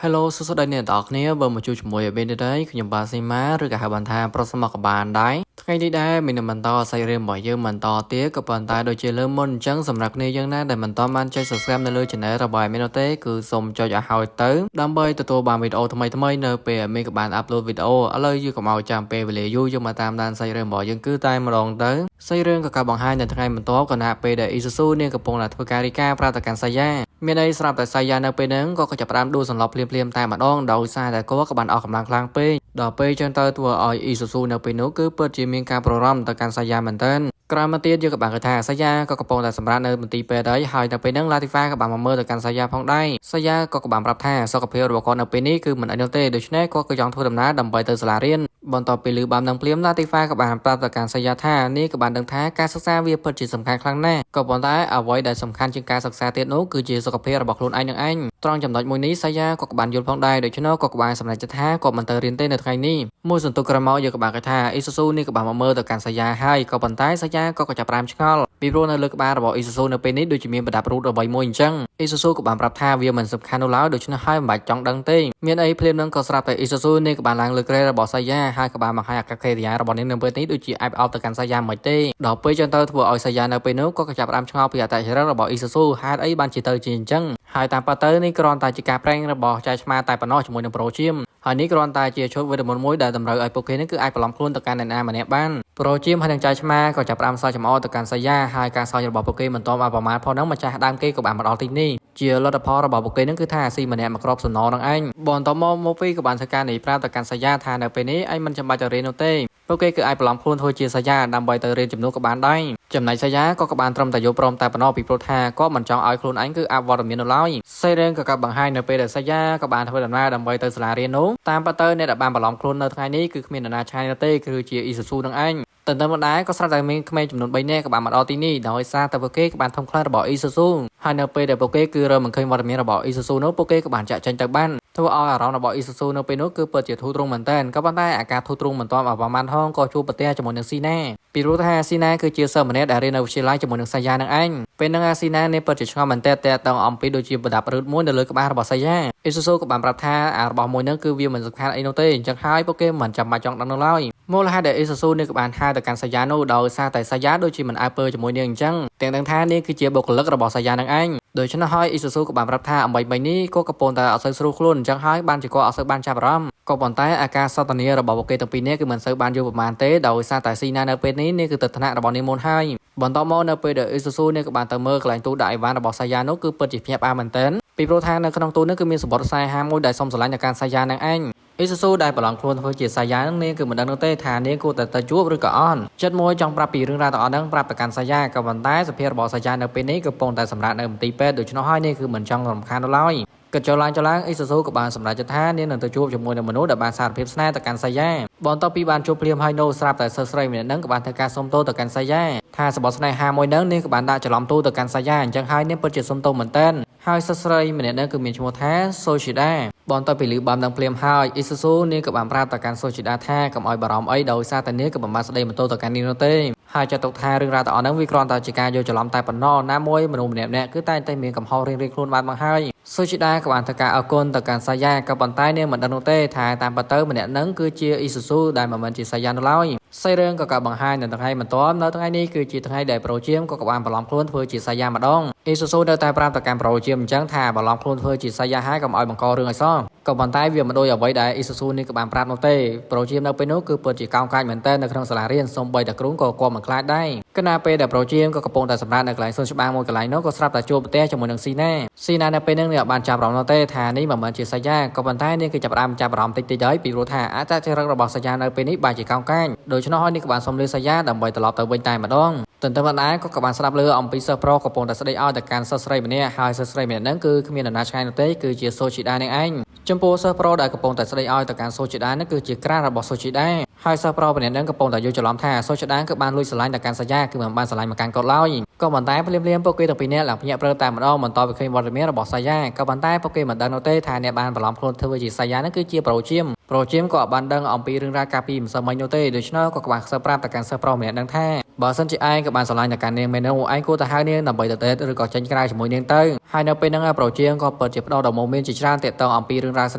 Hello សួស្តីអ្នកទាំងអស់គ្នាបើមកជួបជាមួយឲ្យមានទេខ្ញុំបាទស៊ីម៉ាឬក៏ហៅបានថាប្រុសសមកបានដែរថ្ងៃនេះដែរមានបន្តសាច់រឿងរបស់យើងបន្តទៀតក៏ប៉ុន្តែដូចជាលើមុនអញ្ចឹងសម្រាប់គ្នាយើងណាដែលមិនតបានចុច Subscribe នៅលើ Channel របស់មានទេគឺសូមចុចឲ្យហើយទៅដើម្បីទទួលបានវីដេអូថ្មីៗនៅពេលមានក៏បាន upload វីដេអូឥឡូវយើងកុំឲ្យចាំពេលវេលាយូរយើងមកតាមដានសាច់រឿងរបស់យើងគឺតែម្ដងទៅសាច់រឿងក៏ការបង្ហាញនៅថ្ងៃបន្ទាប់គណៈពេលដែលអ៊ីស៊ូស៊ូនាងកំពុងតែធ្វើការរីកាប្រាប់ទៅកាន់សាយ៉ាមានអីស្រាប់តែសាយ៉ានៅពេលហ្នឹងក៏ចាប់ផ្ដើមដួលសន្លប់ភ្លាមៗតែម្ដងដោយសារតែគាត់ក៏បានអស់កម្លាំងខ្លាំងពេកដល់ពេលចឹងទៅធ្វើឲ្យអ៊ីស៊ូស៊ូនៅពេលនោះគឺពិតជាមានការប្ររំទៅកាន់សាយ៉ាមែនទែនក្រោយមកទៀតយើងក៏បានឃើញថាសាយ៉ាក៏កំពុងតែសម្រាប់នៅមន្ទីរពេទ្យហើយនៅពេលហ្នឹងឡាទីហ្វាក៏បានមកមើលទៅកាន់សាយ៉ាផងដែរសាយ៉ាក៏បានប្រាប់ថាសុខភាពរបស់គាត់នៅពេលនេះគឺមិនអីនោះទេដូច្នេះគាត់ក៏ចង់ធ្វើដំណើរដើម្បីទៅសាលារៀនបន្ទាប់ពីឮបាននឹងភ្លាមឡាទីហ្វាក៏បានប្រាប់ទៅកាន់សាយ៉ាថានេះក៏បានដឹងថាការសិក្សាវាពិតជាសំខាន់ខ្លាំងណាស់ក៏ប៉ុន្តែអ្វីដែលសំខាន់ជាងការសិក្សាទៀតនោះគឺជាសុខភាពរបស់ខ្លួនឯងនឹងឯងត្រង់ចំណុចមួយនេះសាយ៉ាក៏បានយល់ផងដែរដូច្នោះក៏បានសម្រេចចិត្តថាគាត់មិនទៅរៀនទេនៅថ្ងៃនេះមួយសន្ទុះក្រោយមកយើងក៏បានឃើញថាអ៊ីស៊ូស៊ូនេះក៏បានមកមើលទៅកាន់សាយ៉ាហើយក៏ប៉ុន្តែសាយ៉ាក៏ចាប់ផ្ដើមឆ្ងល់ពីព្រោះនៅលើក្បាលរបស់អ៊ីស៊ូស៊ូនៅពេលនេះដូចជាមានប្រដាប់រូតអ្វីមួយអញ្ចឹងអ៊ីស៊ូស៊ូក៏បានប្រាប់ថាវាមិនសំខាន់នោះឡើយដូច្នេះហើយមិនបាច់ចង់ដឹងទេមានអីភ្លាមនឹងក៏ស្រាប់តែអ៊ីស៊ូស៊ូនេះក៏បានឡើងលើក្រែរបស់សាយ៉ាហើយក៏បានបង្ហាញអាកប្បកិរិយារបស់នាងនៅពេលនេះដូចជាអែបអោបទៅកាន់សាយ៉ាមិនទេដល់ពេលចឹងទៅធ្វើឲ្យសាយ៉ានៅពេលនោះក៏ចាប់ផ្ដើមឆ្ងល់ពីអត្តចរិតរបស់អ៊ីស៊ូស៊ូហេតុអីបានជាទៅជាអញ្ចឹងហើយតាមពិតទៅនេះគ្រាន់តែជាការប្រេងរបស់ចៅឆ្មាតែប៉ុណ្ណោះជាមួយនឹងប្រូជាមហើយនេះគ្រាន់តែជាឈុតវេទមន្តមួយដែលតម្រូវឲ្យពួកគេនេះគឺអាចប្រឡំខ្លួនទៅកាន់អ្នកណាម្នាក់បានប្រូជាមហើយនឹងចៅឆ្មាក៏ចាប់ផ្ដើមសើចចំអកទៅកាន់សាយ៉ាហើយការសើចរបស់ពួកគេមិនទាន់បានប្រមាថផងហ្នឹងម្ចាស់ដើមគេក៏បានមកដល់ទីនេះជាលទ្ធផលរបស់ពួកគេនឹងគឺថាស៊ីម្នាក់មកក្របសំណនឹងឯងបន្តមកពីក៏បានធ្វើការនេះប្រាប់ទៅកាន់សាយ៉ាថានៅពេលនេះឯងមិនចាំបាច់ទៅរៀននោះទេពួកគេគឺអាចប្រឡំខ្លួនធ្វើជាសាយ៉ាដើម្បីទៅរៀនជំនួសក៏បានដែរចំណែកសាយ៉ាក៏បានត្រឹមតែយល់ព្រមតែប៉ុណ្ណោះពីព្រោះថាគាត់មិនចង់ឲ្យខ្លួនឯងគឺអវត្តមាននៅឡើយសេរីក៏កាប់បង្ហាញនៅពេលដែលសាយ៉ាក៏បានធ្វើដំណើរដើម្បីទៅសាលារៀននោះតាមពិតទៅអ្នកដែលបានប្រឡំខ្លួននៅថ្ងៃនេះគឺគ្មាននរណាឆ្ងាយនោះទេគឺជាអ៊ីស៊ូស៊ូនឹងឯងតែទៅមកដែរក៏ស្រាប់តែមានក្មេងចំនួន3នាក់ក៏បានមកដល់ទីនេះដោយសារតែពួកគេក៏បានធំខ្លាំងរបស់អ៊ីស៊ូស៊ូហើយនៅពេលដែលពួកគេគឺរើមិនឃើញវត្តមានរបស់អ៊ីស៊ូស៊ូនោះពួកគេក៏បានចាក់ចេញទៅបានធ្វើឲ្យអារម្មណ៍របស់អ៊ីស៊ូស៊ូនៅពេលនោះគឺពិតជាធូរទ្រង់មែនទែនក៏ប៉ុន្តែអាការធូរទ្រង់មិនទាន់ប្រហែលហងក៏ជួបប្រទះជាមួយនឹងស៊ីណាពីព្រោះថាស៊ីណាគឺជាសិស្សម្នាក់ដែលរៀននៅវិទ្យាល័យជាមួយនឹងសាយ៉ានឹងឯងពេលហ្នឹងអាស៊ីណានេះពិតជាឆ្ងល់មែនទែនតែតងអំពីដូចជាប្រដាប់រឹតមួយនៅលើក្បាលរបស់សាយ៉ាអ៊ីស៊ូស៊ូក៏បានប្រាប់ថាអារបស់មួយហ្នឹងគឺវាមិនសំខាន់អីនោះទេអញ្ចឹងហើយពួកគេមិនចាំបាច់ចង់ដឹងនោះឡើយមូលហេតុដែលអ៊ីស៊ូស៊ូនេះក៏បានហៅទៅកាន់សាយ៉ានោះដោយសារតែសាយ៉ាដូចជាមិនអើពើជាមួយនាងអញ្ចឹងទាំងដឹងថានាងគឺជាបុគ្គលិករបស់សាយ៉ានឹងឯងដូច្នេះហើយអ៊ីស៊ូស៊ូក៏បានប្រាប់ថាអ្វីនេះក៏កំពុងតែអត់សូវស្រួលខ្លួនអញ្ចឹងហើយបានជាគាត់អត់សូវបានចាប់អារម្មណ៍ក៏ប៉ុន្តែអាការសន្ទនារបស់ពួកគេទាំងពីរនាក់គឺមិនសូវបានយល់ប្រមាណទេដោយសារតែស៊ីណានៅពេលនេះនេះគឺទស្សនៈរបស់នាងមុនហើយបន្តមកនៅពេលដែលអ៊ីស៊ូស៊ូនេះក៏បានទៅមើលកន្លែងទូដាក់អីវ៉ាន់របស់សាយ៉ានោះគឺពិតជាភ្ញាក់ផ្អើលមែនទែនពីព្រោះថានៅក្នុងទូនេះគឺមានសម្បត្តិខ្សែហាមមួយដែលសុំស្រឡាញ់ទៅកាន់សាយ៉ានឹងឯងអ៊ីស៊ូស៊ូដែលប្រឡងខ្លួនធ្វើជាសាយ៉ានឹងនាងគឺមិនដឹងនោះទេថានាងគួរតែទៅជួបឬក៏អត់ចិត្តមួយចង់ប្រាប់ពីរឿងរ៉ាវទាំងអស់ហ្នឹងប្រាប់ទៅកាន់សាយ៉ាក៏ប៉ុន្តែសភាពរបស់សាយ៉ានៅពេលនេះកំពុងតែសម្រាប់នៅមន្ទីរពេទ្យដូច្នោះហើយនេះគឺមិនចង់រំខាននោះឡើយក៏ចុះឡើងអ៊ីស៊ូស៊ូក៏បានសម្រេចចិត្តថានាងនឹងទៅជួបជាមួយនឹងមនុស្សដែលបានសារភាពស្នេហ៍ទៅកាន់សាយ៉ាបន្ទាប់ពីបានជួបភ្លាមហើយនោះស្រាប់តែសិស្សស្រីម្នាក់ហ្នឹងក៏បានធ្វើការសុំទោសទៅកាន់សាយ៉ាថាសម្បត្តិស្នេហាមួយហ្នឹងនាងក៏បានដាក់ច្រឡំទូទៅកាន់សាយ៉ាអញ្ចឹងហើយនាងពិតជាសុំទោសមែនតើហើយសិស្សស្រីម្នាក់ហ្នឹងគឺមានឈ្មោះថាសូជីដាបន្ទាប់ពីឮបាននឹងភ្លាមហើយអ៊ីស៊ូស៊ូនាងក៏បានប្រាប់ទៅកាន់សូជីដាថាកុំឲ្យបារម្ភអីដោយសារតែនាងក៏មិនបានស្ដីបន្ទោសទៅកាន់នាងនោះទេហើយចាត់ទុកថារឿងរ៉ាវទាំងអស់ហ្នឹងវាគ្រាន់តែជាការយកច្រឡំតែប៉ុណ្ណោះណាមួយមនុស្សម្នាក់គឺតែងតែមានកំហុសរៀងៗខ្លួនបានមកហើយសូជីដាក៏បានធ្វើការអរគុណទៅកាន់សាយ៉ាក៏ប៉ុន្តែនាងមិនដឹងនោះទេថាតាមពិតទៅម្នាក់ហ្នឹងគឺជាអ៊ីស៊ូស៊ូដែលមិនមែនជាសាយ៉ានោះឡើយសាច់រឿងក៏បង្ហាញនៅថ្ងៃបន្ទាប់នៅថ្ងៃនេះគឺជាថ្ងៃដែលប្រូជាមក៏បានប្រឡំខ្លួនធ្វើជាសាយ៉ាម្ដងអ៊ីស៊ូស៊ូនៅតែប្រាប់ទៅកាន់ប្រូជាមអញ្ចឹងថាប្រឡំខ្លួនធ្វើជាសាយ៉ាហើយកុំឲ្យបង្ករឿងឲ្យសោះក៏ប៉ុន្តែវាមិនដូចអ្វីដែលអ៊ីស៊ូស៊ូនេះក៏បានប្រាប់នោះទេប្រូជាមនៅពេលនោះគឺពិតជាកោងកាចមែនទែននៅក្នុងសាលារៀនសូម្បីតែគ្រូក៏គាត់មិនខ្លាចដែរគណៈពេលដែលប្រូជាមក៏កំពុងតែសម្រាប់នៅកន្លែងសួនច្បារមួយកន្លែងនោះក៏ស្រាប់តែជួបប្រទះជាមួយនឹងស៊ីណានៅពេលនោះនាងបានចាប់អារម្មណ៍នោះទេថានេះមិនមែនជាសាយ៉ាក៏ប៉ុន្តែនាងគឺចាប់អារម្មណ៍តិចហើយពីព្រោះថាអត្តចរិតរបស់សាយ៉ានៅពេលនេះបែរជាកោងកាចដូច្នោះហើយនាងក៏បានសុំលើសាយ៉ាដើម្បីត្រឡប់ទៅវិញតែម្ដងទន្ទឹមនឹងដែរក៏បានស្ដាប់លើអំពីសិស្សប្រុសកំពុងតែស្ដីឲ្យទៅកាន់សិស្សស្រីម្នាក់ហើយសិស្សស្រីម្នាក់ហ្នឹងគឺគ្មាននរណាឆ្ងាយនោះទេគឺជាសូជីដានឹងឯងចំពោះសិស្សប្រុសដែលកំពុងតែស្ដីឲ្យទៅកាន់សូជីដានេះគឺជាក្រានរបស់សូជីដាហើយសិស្សប្រុសម្នាក់ហ្នឹងកំពុងតែយល់ច្រឡំថាសូជីដាគឺបានលួចស្រឡាញ់ទៅកាន់សាយ៉ាគឺមិនបានស្រឡាញ់មកកាន់គាត់ឡើយក៏ប៉ុន្តែភ្លាមពួកគេទាំងពីរនាក់ឡើងភ្ញាក់ព្រើតែម្ដងបន្តពីឃើញវត្តមានរបស់សាយ៉ាក៏ប៉ុន្តែពួកគេមិនដឹងនោះទេថាអ្នកបានប្រឡំខ្លួនធ្វើជាសាយ៉ាហ្នឹងគឺជាប្រូជាមក៏បានដឹងអំពីរឿងរ៉ាវកាលពីម្សិលមិញនោះទេដូច្នោះក៏បានខ្សឹបប្រាប់ទៅកាន់សិស្សប្រុសម្នាក់ហ្នឹងថា បើសិនជាឯងក៏បានស្រឡាញ់តែការនាងមែននោះឯងគួរតែហៅនាងដើម្បីទៅដេតឬក៏ចេញក្រៅជាមួយនាងទៅហើយនៅពេលហ្នឹងប្រជាងក៏ពិតជាផ្ដោតដល់មុំមានជាច្រើនតាក់ទងអំពីរឿងរ៉ាវស្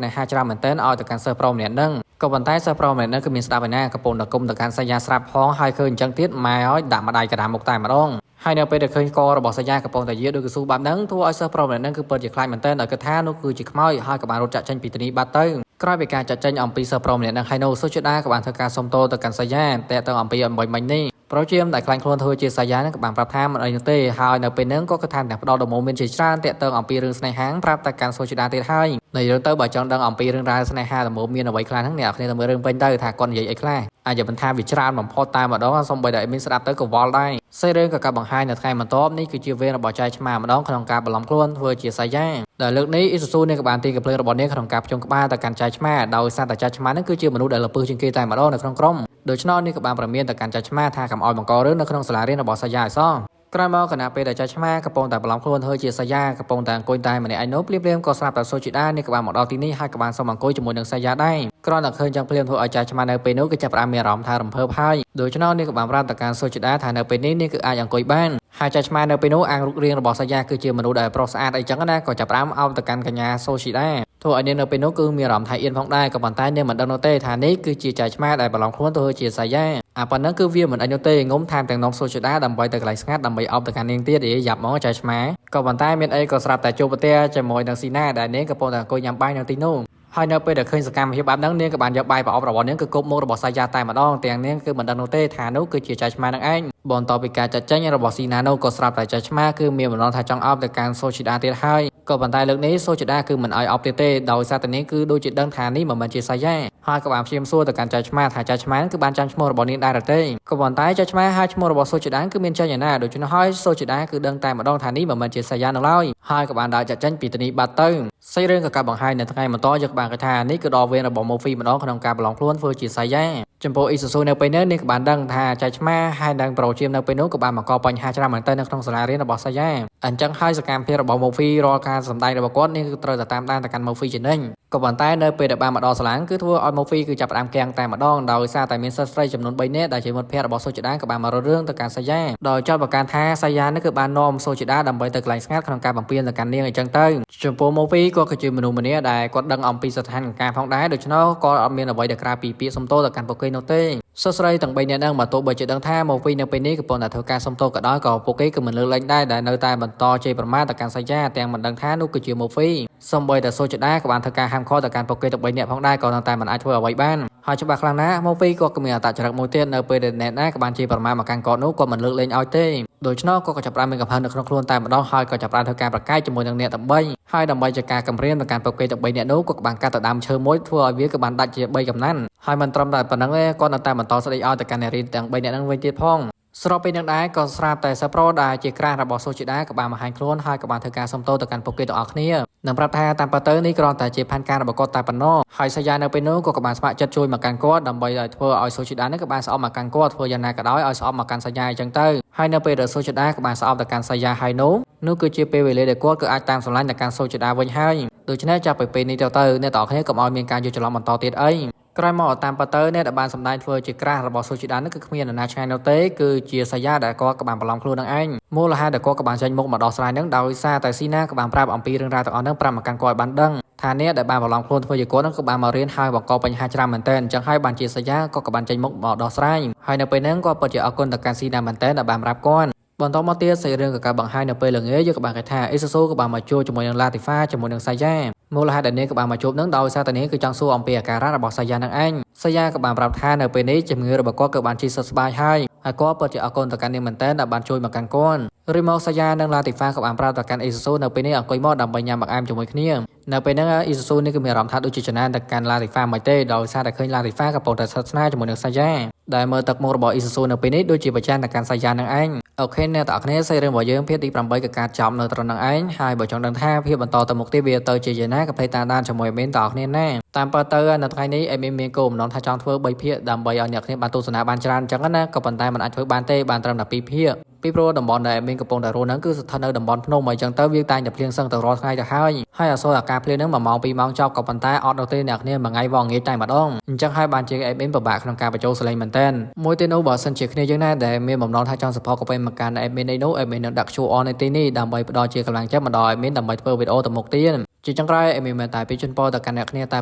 នេហាច្រើនមែនទែនឲ្យទៅកាន់សិស្សប្រុសម្នាក់ហ្នឹងក៏ប៉ុន្តែសិស្សប្រុសម្នាក់ហ្នឹងគឺមានស្ដាប់ឯណាកំពុងតែគុំទៅកាន់សញ្ញាស្រាប់ផងហើយឃើញអញ្ចឹងទៀតម៉ែឲ្យដាក់ម្ដាយកណ្ដាលមុខតែម្ដងហើយនៅពេលដែលឃើញករបស់សញ្ញាកំពុងតែយាដូចកស៊ូបាត់ហ្នឹងធ្វើឲ្យសិស្សប្រុសម្នាក់ហ្នឹងគឺពិតជាខ្លាចមែនទែនដោយគិតថានោះគឺជាខ្មោចហើយក៏បានរត់ចាក់ចេញពីទីនេះបាត់ទៅក្រោយពីការចាក់ចេញអំពីសិស្សប្រុសម្នាក់ហ្នឹងហើយនោះសុជដាក៏បានធ្វើការសុំទោសទៅកាន់សញ្ញាតែទៅអំពីអំបីមិញនេះប្រជាមដែលខ្លាញ់ខ្លួនធ្វើជាសាយានឹងក៏បានប្រាប់ថាមិនអីនោះទេហើយនៅពេលហ្នឹងក៏គាត់ថាទាំងផ្ដោតដល់មុំមានជាច្រើនតាក់ទងអំពីរឿងស្នេហាប្រាប់តែកាន់សូជដាទៀតហើយនៅរឿងទៅបើចង់ដឹងអំពីរឿងរ៉ាវស្នេហាដល់មុំមានអ្វីខ្លះហ្នឹងអ្នកគ្នាទៅមើលរឿងពេញទៅថាគាត់និយាយអីខ្លះអាចមិនថាវាច្រើនបំផុតតែម្ដងសូម្បីតែមានស្ដាប់ទៅក៏វល់ដែរសេរឿងក៏កាបង្ហាញនៅថ្ងៃបន្ទាប់នេះគឺជាវេនរបស់ចៃឆ្មាម្ដងក្នុងការបន្លំខ្លួនធ្វើជាសាយាដែលលើកនេះអ៊ីស៊ូស៊ូនេះក៏បានទាញកំភ្លើងរបស់នាងក្នុងការភ្ជុំក្បាលទៅកាន់ចៃឆ្មាដោយសារតែចៃឆ្មានេះគឺជាមនុស្សដែលល្ពើជាងគេតែម្ដងនៅក្នុងក្រុមដូច្នោះនេះក៏បានប្រមានទៅកាន់ចៃឆ្មាថាកុំឲ្យបង្ករឿងនៅក្នុងសាលារៀនរបស់សាយាឲ្យសោះក្រោយមកគណៈពេលដែលចៃឆ្មាកំពុងតែបន្លំខ្លួនធ្វើជាសាយាកំពុងតែអង្គុយតែម្នាក់ឯនោះភ្លាមៗក៏ស្រាប់តែសូជីដានេះក៏បានមកដល់ទីនេះហើយក៏បានសូមអង្គុយជាមួយនឹងសាយាដែរគ្រាន់តែឃើញចឹងភ្លាមធ្វើឲ្យចៃឆ្មានៅពេលនោះគឺចាប់ផ្ដើមមានអារម្មណ៍ថារំភើបហើយដូច្នោះនេះក៏បានប្រាប់ទៅកាន់សូជីដាថានៅពេលនេះនេះគឺអាចអង្គុយបានហើយចៃឆ្មានៅពេលនោះអាងរូបរាងរបស់សាយាគឺជាមនុស្សដែលប្រុសស្អាតអីចឹងណាក៏ចាប់ផ្ដើមអោបទៅកាន់កញ្ញាសូជីដាធ្វើឲ្យនាងនៅពេលនោះគឺមានអារម្មណ៍ថាអៀនផងដែរក៏ប៉ុន្តែនាងមិនដឹងនោះទេថានេះគឺជាចៃឆ្មាដែលបន្លំខ្លួនទៅជាសាយាអាប៉ុណ្ណឹងគឺវាមិនអីនោះទេងុំថែមទាំងនំសូជីដាដើម្បីទៅកន្លែងស្ងាត់ដើម្បីអោបទៅកាន់នាងទៀតយ៉ាប់មកចៃឆ្មាក៏ប៉ុន្តែមានអីក៏ស្រាប់តែជួបប្រទះជាមួយនឹងស៊ីណាដែលនាងកំពុងតែអង្គុយញ៉ាំបាយនៅទីនោះហើយនៅពេលដែលឃើញសកម្មភាពបែបហ្នឹងនាងក៏បានយកបាយប្រអប់របស់នាងគឺគប់មុខរបស់សាយាតែម្ដងទាំងនាងគឺមិនដឹងនោះទេថានោះគឺជាចៃឆ្មានឹងឯងបន្ទាប់ពីការចាត់ចែងរបស់ស៊ីណានោះក៏ស្រាប់តែចៃឆ្មាគឺមានបំណងថាចង់អោបទៅកាន់សូជីដាទៀតហើយក៏ប៉ុន្តែលើកនេះសូជីដាគឺមិនអោយអោបទៀតទេដោយសារតែនាងគឺដូចជាដឹងថានេះមិនមែនជាសាយាហើយក៏បានព្យាយាមសួរទៅកាន់ចៅឆ្មាថាចៅឆ្មាគឺបានចាំឈ្មោះរបស់នាងដែរទេក៏ប៉ុន្តែចៅឆ្មាហើយឈ្មោះរបស់សូជីដាគឺមានចេញឯណាដូច្នោះហើយសូជីដាគឺដឹងតែម្ដងថានេះមិនមែនជាសាយានៅឡើយហើយក៏បានដើរចាក់ចេញពីទីនេះបាត់ទៅសេរីរឿងក៏កាបង្ហាញនៅថ្ងៃបន្តយកបានគេថានេះគឺដល់វេនរបស់ម៉ូហ្វីម្ដងក្នុងការប្រឡងខ្លួនធ្វើជាសាយាចំពោះអ៊ីស៊ូស៊ូនៅពេលនេះនាងក៏បានដឹងថាចៅឆ្មាហើយនឹងប្រូជាមនៅពេលនោះក៏បានបង្កបញ្ហាច្រើនមែនទែននៅក្នុងសាលារៀនរបស់សាយាអញ្ចឹងហើយសកម្មភាពរបស់ម៉ូហ្វីរាល់ការសម្ដែងរបស់គាត់នេះគឺត្រូវតែតាមដានទៅកាន់ម៉ូហ្វីជានិញក៏ប៉ុន្តែនៅពេលដែលបានមកដល់សាលាគឺធ្វើឲ្យម៉ូហ្វីគឺចាប់ផ្ដើមគាំងតែម្ដងដោយសារតែមានសិស្សស្រីចំនួន3នាក់ដែលជាមិត្តភក្តិរបស់សូជីដាក៏បានមករត់រឿងទៅកាន់សាយាដោយចាត់ប្រកាសថាសាយានេះគឺបាននាំសូជីដាដើម្បីទៅកន្លែងស្ងាត់ក្នុងការបំពេញទៅកាន់នាងអញ្ចឹងទៅចំពោះម៉ូហ្វីក៏គឺជាមនុស្សម្នាក់ដែលគាត់ដឹងអំពីស្ថានភាពផងដែរដូច្នោះក៏អត់មានអ្វីដែលក្រៅពីពាក្យសំទោសទៅកាន់ពួកគេនោះទេសិស្សស្រីទាំង3នាក់ហ្នឹងមកទោះបីជាដឹងថាម៉ូហ្វីនៅពេលនេះកំពុងតែធ្វើការសំទោសក៏ដោយក៏ពួកគេក៏មិនលើកលែងដែរដែលនៅតែបន្តជេរប្រមាថទៅកាន់សាយាទាំងមិនដឹងថានោះគឺជាម៉ូហ្វីសូម្បីតែសូជីដាក៏បានធ្វើការហាមឃាត់ទៅកាន់ពួកគេទាំង3នាក់ផងដែរក៏នៅតែមិនអាចធ្វើអ្វីបានហើយច្បាស់ខ្លាំងណាស់ម៉ូហ្វីក៏មានអត្តចរិតមួយទៀតនៅពេលដែលអ្នកណាក៏បានជេរប្រមាថមកកាន់គាត់នោះក៏មិនលើកលែងឲ្យទេដូច្នោះក៏ចាប់ផ្ដើមមានកំហឹងនៅក្នុងខ្លួនតែម្ដងហើយក៏ចាប់ផ្ដើមធ្វើការប្រកែកជាមួយនឹងអ្នកទាំង3ហើយដើម្បីជាការកម្រាមទៅកាន់ពួកគេទាំង3នាក់នោះក៏បានកាត់ទៅដើមឈើមួយធ្វើឲ្យវាក៏បានដាច់ជា3កំណាន់ហើយមិនត្រឹមតែប៉ុណ្្នឹងទេគាត់នៅតែបន្តស្ដីឲ្យទៅកាន់អ្នករៀនទាំង3នាក់ហ្នឹងវិញទៀតផងស្របពេលនឹងដែរក៏ស្រាប់តែសាប្រូដែលជាក្រាស់របស់សូជីដាក៏បានបង្ហាញខ្លួនហើយក៏បានធ្វើការសុំទោសទៅកាន់ពួកគេទាំងអស់គ្នានឹងប្រាប់ថាតាមពិតទៅនេះគ្រាន់តែជាផែនការរបស់គាត់តែប៉ុណ្ណោះហើយសាយានៅពេលនោះក៏បានស្ម័គ្រចិត្តជួយមកកាន់គាត់ដើម្បីឲ្យធ្វើឲ្យសូជីដានេះក៏បានស្អប់មកកាន់គាត់ធ្វើយ៉ាងណាក៏ដោយឲ្យស្អប់មកកាន់សាយាអញ្ចឹងទៅហើយនៅពេលដែលសូជីដាក៏បានស្អប់ទៅកាន់សាយាហើយនោះគឺជាពេលវេលាដែលគាត់ក៏អាចតាមស្រឡាញ់ទៅកាន់សូជីដាវិញហើយដូច្នេះចាប់ពីពេលនេះទៅអ្នកទាំងអស់គ្នាកុំឲ្យមានការយល់ច្រឡំបន្តទៀតអីក្រោយមកតាមពិតទៅអ្នកដែលបានសម្ដែងធ្វើជាក្រាស់របស់សូជីដានេះគឺគ្មាននរណាឆ្ងាយនោះទេគឺជាសាយាដែលគាត់ក៏បានបន្លំខ្លួននឹងឯងមូលហេតុដែលគាត់ក៏បានចេញមុខមកដោះស្រាយនឹងដោយសារតែស៊ីណាក៏បានប្រាប់អំពីរឿងរ៉ាវទាំងអស់ហ្នឹងប្រាប់មកកាន់គាត់បានដឹងថាអ្នកដែលបានបន្លំខ្លួនធ្វើជាគាត់ហ្នឹងក៏បានមករៀនហើយបង្កបញ្ហាច្រើនមែនទែនអញ្ចឹងហើយបានជាសាយាក៏បានចេញមុខមកដោះស្រាយហើយនៅពេលហ្នឹងក៏ពិតជាអរគុណទៅកាន់ស៊ីណាមែនទែនដែលបានប្រាប់គាត់បន្តមកទៀតសេរីរឿងក៏ការបង្ហាញនៅពេលល្ងាចយើងក៏បានគេថាអ៊ីស៊ូស៊ូក៏បានមកជួបជាមួយនឹងឡាទីហ្វាជាមួយនឹងសាយាមូលហេតុដែលនាងក៏បានមកជួបនឹងដោយសារតែនាងគឺចង់សួរអំពីអាការៈរបស់សាយានឹងឯងសាយាក៏បានប្រាប់ថានៅពេលនេះជំងឺរបស់គាត់ក៏បានជាសុខស្បាយហើយគាត់ពិតជាអរគុណទៅកាន់នាងមែនទែនដែលបានជួយមកកាន់គាត់ឬមកសាយានិងឡាទីហ្វាក៏បានប្រាប់ទៅកាន់អ៊ីស៊ូស៊ូនៅពេលនេះអង្គុយមកដើម្បីញ៉ាំបង្អែមជាមួយគ្នានៅពេលហ្នឹងអ៊ីស៊ូស៊ូនេះគឺមានអារម្មណ៍ថាដូចជាចំណានទៅកាន់ឡាទីហ្វាមិនទេដោយសារតែឃើញឡាទីហ្វាកំពុងតែស្និទ្ធស្នាលជាមួយនឹងសាយាដែលមើលទឹកមុខរបស់អ៊ីស៊ូស៊ូនៅពេលនេះដូចជាប្រចាំទៅកាន់សាយានឹងឯងអូខេអ្នកទាំងអស់គ្នាសេរីរឿងរបស់យើងភាគទី8ក៏ការចប់នៅត្រឹមនឹងឯងហើយបើចង់ដឹងថាភាគបន្តទៅមុខទៀតវាទៅជាយ៉ាងណាក៏ភ្លេចតាមដានជាមួយអេមីនទាំងអស់គ្នាណាតាមពិតទៅនៅថ្ងៃនេះអេមីនមានគោលបំណងថាចង់ធ្វើ3ភាគដើម្បីឲ្យអ្នកគ្នាបានទស្សនាបានច្រើនអញ្ចឹងណាក៏ប៉ុន្តែมันអាចធ្វើបានទេបានត្រឹមតែ2ភាគ ពីព្រោះតំបន់ដែលមានកំពុងតែរស់ហ្នឹងគឺស្ថិតនៅតំបន់ភ្នំអញ្ចឹងទៅវាតែងតែភ្លៀងសឹងទៅរាល់ថ្ងៃទៅហើយអាសូរអាការភ្លៀងហ្នឹង1ម៉ោង2ម៉ោងចប់ក៏ប៉ុន្តែអត់នោះទេអ្នកគ្នាមួយថ្ងៃវងងាយតែម្ដងអញ្ចឹងហើយបានជា admin ពិបាកក្នុងការបញ្ចូលសលេងមែនតើមួយទៀតនោះបើសិនជាគ្នាយើងណាដែលមានបំណងថាចង់ support ក៏ពេលមកកាន់ admin នេះនោះ admin នឹងដាក់ QR នៅទីនេះដើម្បីផ្ដល់ជាកម្លាំងចិត្តមកដល់ admin ដើម្បីធ្វើវីដេអូទៅមុខទៀតជាចុងក្រោយ admin មានតែពីជូនពរទៅកាន់អ្នកគ្នាតែ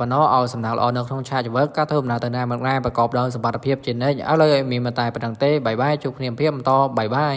ប៉ុណ្ណោះឲ្យសំណាងល្អនៅក្នុងឆាតជីវិតការធ្វើដំណើរទៅណាមកណាប្រកបដោយសុវត្ថិភាពជានិច្ចឥឡូវ admin មានតែប៉ុណ្្នឹងទេបាយបាយជួបគ្នាភាពបន្តបាយបាយ